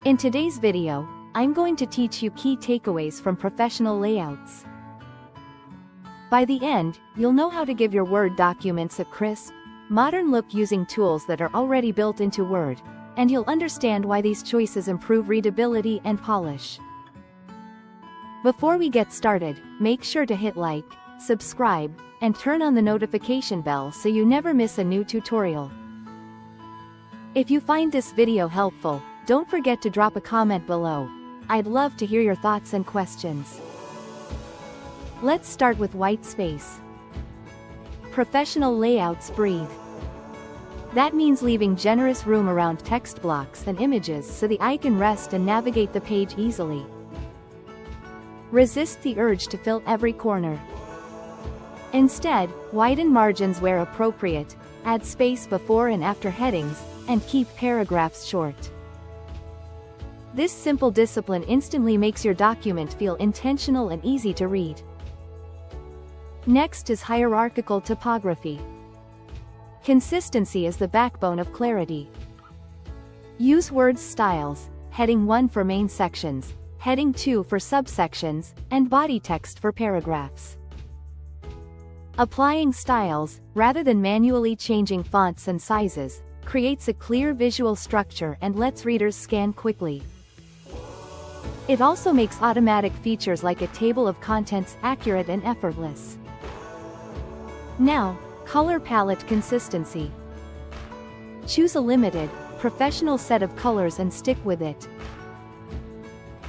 In today's video, I'm going to teach you key takeaways from professional layouts. By the end, you'll know how to give your Word documents a crisp, modern look using tools that are already built into Word, and you'll understand why these choices improve readability and polish. Before we get started, make sure to hit like, subscribe, and turn on the notification bell so you never miss a new tutorial. If you find this video helpful, don't forget to drop a comment below. I'd love to hear your thoughts and questions. Let's start with white space. Professional layouts breathe. That means leaving generous room around text blocks and images so the eye can rest and navigate the page easily. Resist the urge to fill every corner. Instead, widen margins where appropriate, add space before and after headings, and keep paragraphs short. This simple discipline instantly makes your document feel intentional and easy to read. Next is hierarchical typography. Consistency is the backbone of clarity. Use words styles, heading 1 for main sections, heading 2 for subsections, and body text for paragraphs. Applying styles, rather than manually changing fonts and sizes, creates a clear visual structure and lets readers scan quickly. It also makes automatic features like a table of contents accurate and effortless. Now, color palette consistency. Choose a limited, professional set of colors and stick with it.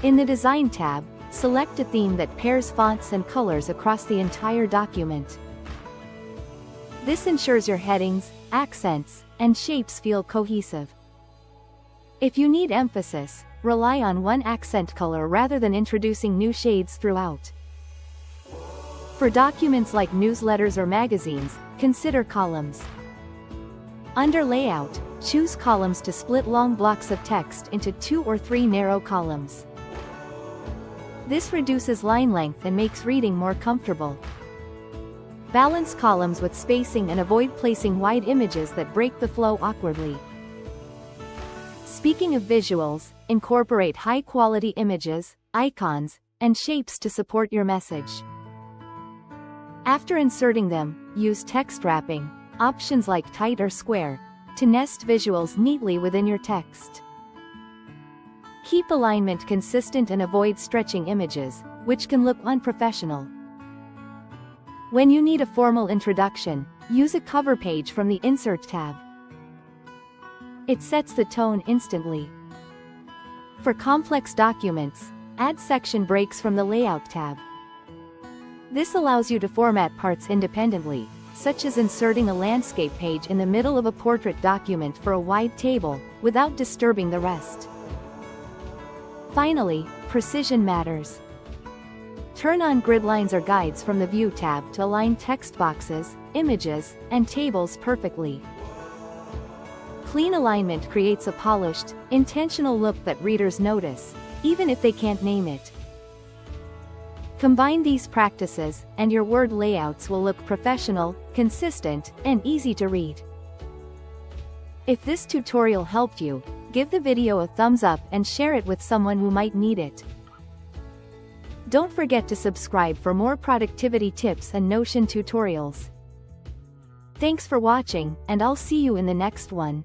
In the Design tab, select a theme that pairs fonts and colors across the entire document. This ensures your headings, accents, and shapes feel cohesive. If you need emphasis, rely on one accent color rather than introducing new shades throughout. For documents like newsletters or magazines, consider columns. Under Layout, choose columns to split long blocks of text into 2 or 3 narrow columns. This reduces line length and makes reading more comfortable. Balance columns with spacing and avoid placing wide images that break the flow awkwardly. Speaking of visuals, incorporate high-quality images, icons, and shapes to support your message. After inserting them, use text wrapping, options like tight or square, to nest visuals neatly within your text. Keep alignment consistent and avoid stretching images, which can look unprofessional. When you need a formal introduction, use a cover page from the Insert tab. It sets the tone instantly. For complex documents, add section breaks from the Layout tab. This allows you to format parts independently, such as inserting a landscape page in the middle of a portrait document for a wide table, without disturbing the rest. Finally, precision matters. Turn on grid lines or guides from the View tab to align text boxes, images, and tables perfectly. Clean alignment creates a polished, intentional look that readers notice, even if they can't name it. Combine these practices, and your Word layouts will look professional, consistent, and easy to read. If this tutorial helped you, give the video a thumbs up and share it with someone who might need it. Don't forget to subscribe for more productivity tips and Notion tutorials. Thanks for watching, and I'll see you in the next one.